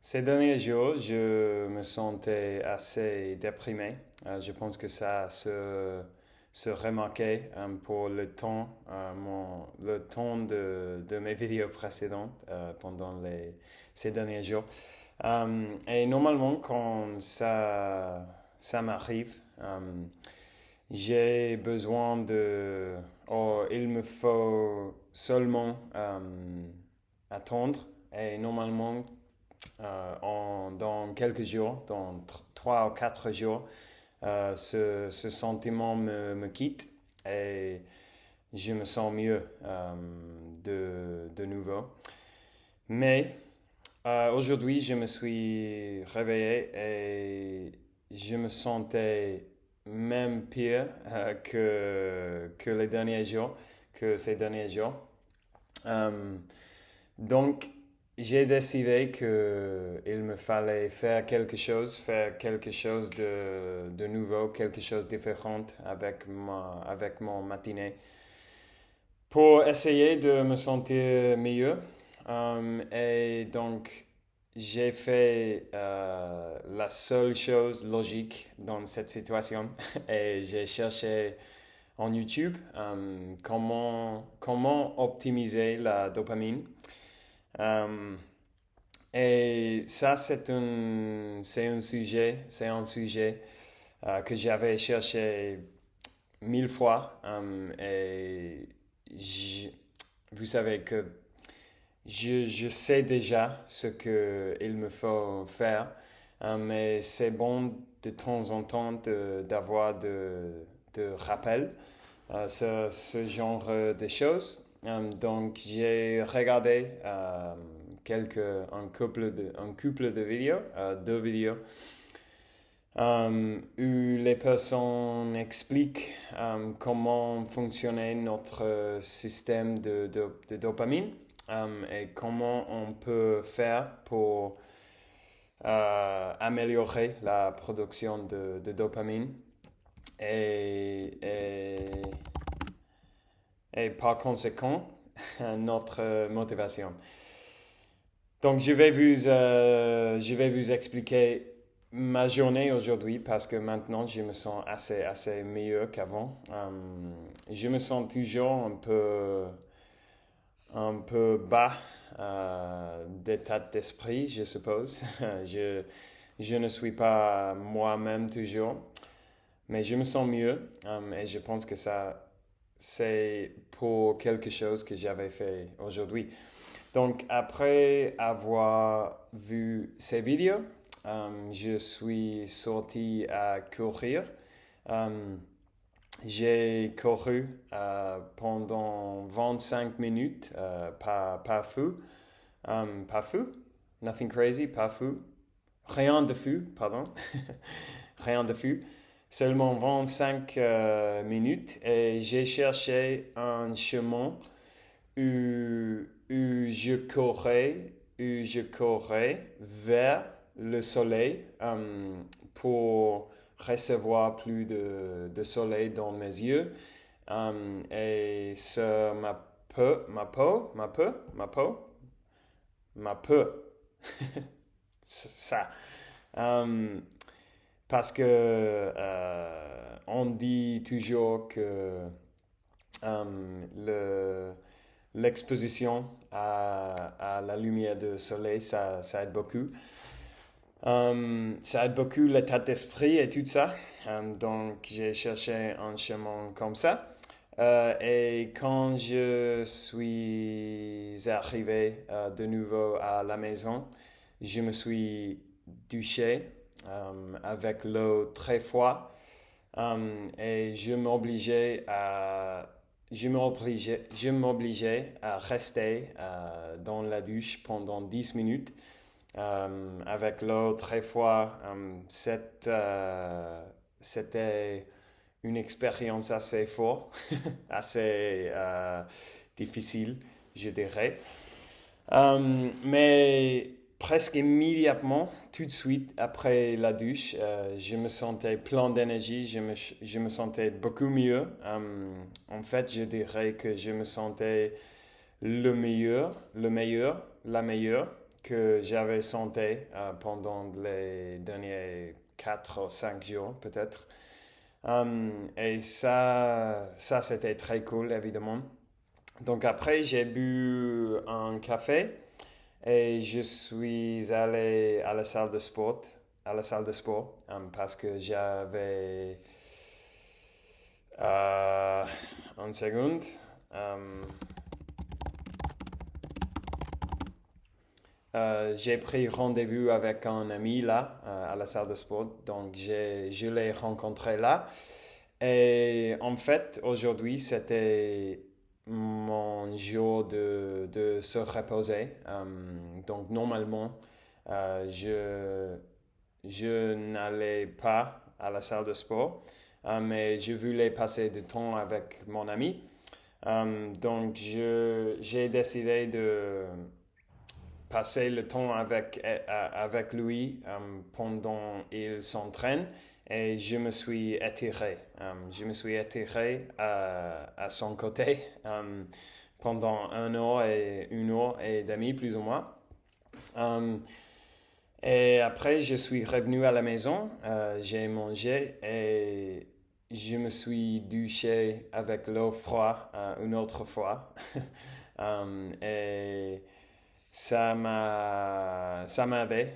Ces derniers jours, je me sentais assez déprimé. Je pense que se remarquait pour le temps, le temps de mes vidéos précédentes pendant ces derniers jours. Et normalement, quand ça m'arrive, j'ai besoin il me faut seulement attendre. Et normalement, dans quelques jours, dans 3 ou 4 jours, ce sentiment me quitte et je me sens mieux de nouveau. Mais aujourd'hui, je me suis réveillé et je me sentais même pire que les derniers jours, que ces derniers jours. Euh, donc, j'ai décidé qu'il me fallait faire quelque chose de nouveau, quelque chose de différent avec mon matinée pour essayer de me sentir mieux. Et donc, j'ai fait la seule chose logique dans cette situation et j'ai cherché en YouTube comment optimiser la dopamine. Euh, et ça, c'est un sujet que j'avais cherché 1000 fois. Et j- vous savez que je sais déjà ce qu'il me faut faire, mais c'est bon de temps en temps d'avoir de rappels, ce genre de choses. Donc, j'ai regardé un couple de vidéos, 2 vidéos, où les personnes expliquent comment fonctionnait notre système de dopamine et comment on peut faire pour améliorer la production de dopamine et, et, et par conséquent notre motivation. Donc, je vais vous expliquer ma journée aujourd'hui parce que maintenant, je me sens assez mieux qu'avant. Je me sens toujours un peu bas d'état d'esprit, je suppose. Je, je ne suis pas moi-même toujours, mais je me sens mieux et je pense que ça, c'est pour quelque chose que j'avais fait aujourd'hui. Donc, après avoir vu ces vidéos, je suis sorti à courir. Euh, j'ai couru pendant 25 minutes, pas fou, pas fou, nothing crazy, pas fou, rien de fou, pardon, rien de fou, seulement 25 minutes et j'ai cherché un chemin où je courais vers le soleil pour recevoir plus de soleil dans mes yeux et sur ma peau, ça. Euh, Parce que on dit toujours que l'exposition à la lumière du soleil, ça aide beaucoup. Ça aide beaucoup l'état d'esprit et tout ça. Donc, j'ai cherché un chemin comme ça. Et quand je suis arrivé de nouveau à la maison, je me suis douché avec l'eau très froide et je m'obligeais à rester dans la douche pendant 10 minutes avec l'eau très froide. C'était une expérience assez forte, assez difficile, je dirais. Mais presque immédiatement, tout de suite après la douche, je me sentais plein d'énergie, je me sentais beaucoup mieux. En fait, je dirais que je me sentais la meilleure que j'avais senti pendant les derniers 4 ou 5 jours peut-être. Et ça c'était très cool évidemment. Donc après, j'ai bu un café et je suis allé à la salle de sport, parce que j'avais euh, une seconde. Euh, j'ai pris rendez-vous avec un ami là, à la salle de sport. Donc, je l'ai rencontré là. Et en fait, aujourd'hui, c'était mon jour de se reposer. Donc, normalement, je n'allais pas à la salle de sport, mais je voulais passer du temps avec mon ami. Donc, j'ai décidé de passer le temps avec lui pendant qu'il s'entraîne et je me suis étiré. À son côté pendant 1 heure et demie plus ou moins. Um, et après, je suis revenu à la maison, j'ai mangé et je me suis douché avec l'eau froide une autre fois. Et ça m'a aidé.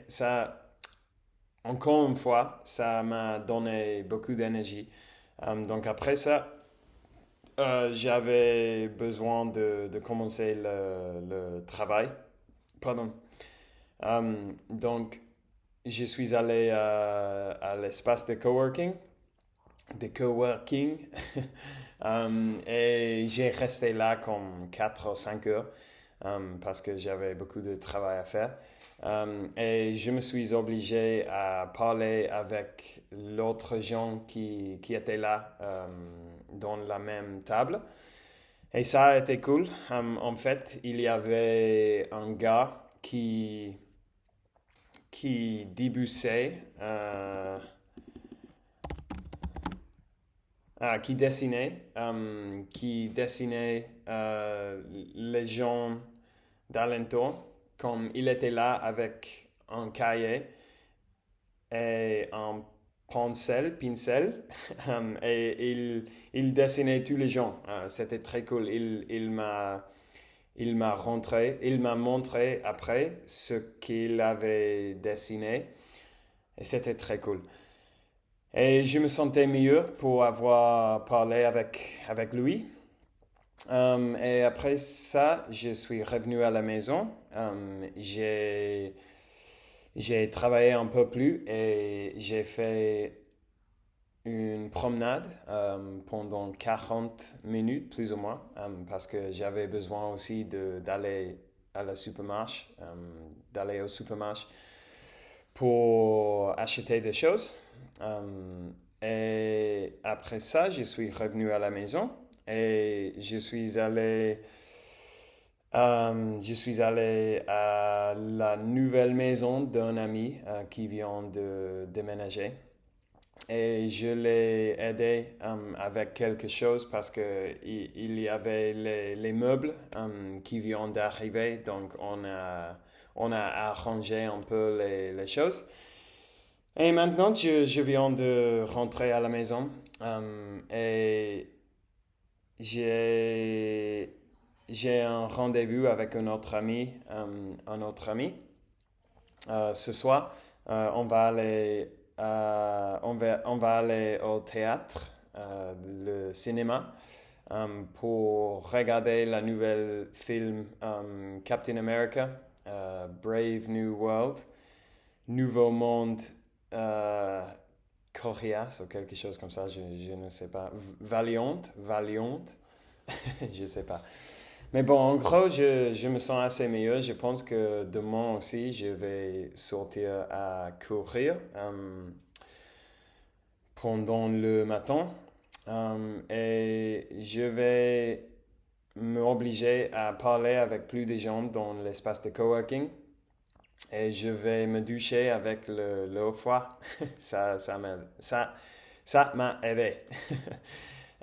Encore une fois, ça m'a donné beaucoup d'énergie. Donc après ça, j'avais besoin de commencer le travail. Pardon. Donc, je suis allé à l'espace de coworking, et j'ai resté là comme 4 ou 5 heures parce que j'avais beaucoup de travail à faire. Et je me suis obligé à parler avec l'autre gens qui étaient là dans la même table. Et ça a été cool. En fait, il y avait un gars qui débussait, qui dessinait les gens d'alentour, comme il était là avec un cahier et un pincel, et il dessinait tous les gens. C'était très cool. Il m'a montré après ce qu'il avait dessiné et c'était très cool. Et je me sentais mieux pour avoir parlé avec lui. Et après ça, je suis revenu à la maison. J'ai travaillé un peu plus et j'ai fait une promenade pendant 40 minutes plus ou moins parce que j'avais besoin aussi d'aller au supermarché pour acheter des choses. Et après ça, je suis revenu à la maison et je suis allé à la nouvelle maison d'un ami qui vient de déménager. Et je l'ai aidé avec quelque chose parce que il y avait les meubles qui viennent d'arriver, donc on a arrangé un peu les choses. Et maintenant, je viens de rentrer à la maison et j'ai j'ai un rendez-vous avec un autre ami ce soir. On va aller au théâtre, le cinéma, pour regarder la nouvelle film Captain America, Brave New World, Nouveau Monde, euh, Corias ou quelque chose comme ça, je ne sais pas. Valiant, je sais pas. Mais bon, en gros, je me sens assez mieux. Je pense que demain aussi, je vais sortir à courir pendant le matin. Et je vais m'obliger à parler avec plus de gens dans l'espace de coworking. Et je vais me doucher avec l'eau froide. Ça m'a aidé.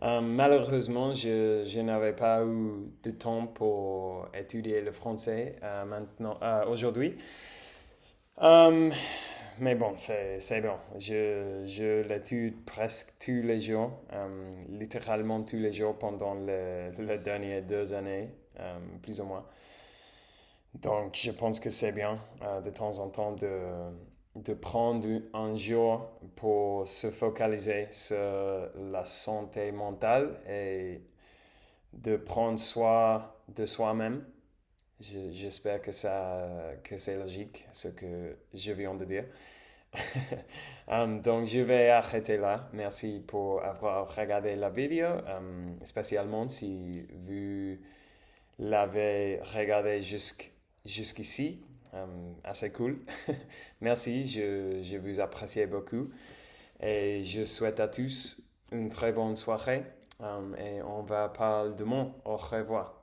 Malheureusement, je n'avais pas eu de temps pour étudier le français aujourd'hui. Euh, mais bon, c'est bon. Je l'étudie presque tous les jours, littéralement tous les jours pendant les dernières 2 années, plus ou moins. Donc, je pense que c'est bien de temps en temps de prendre un jour pour se focaliser sur la santé mentale et de prendre soin de soi-même. J'espère que c'est logique ce que je viens de dire. Donc, je vais arrêter là. Merci pour avoir regardé la vidéo, spécialement si vous l'avez regardé jusqu'ici. Assez cool. Merci, je vous apprécie beaucoup et je souhaite à tous une très bonne soirée et on va parler demain. Au revoir.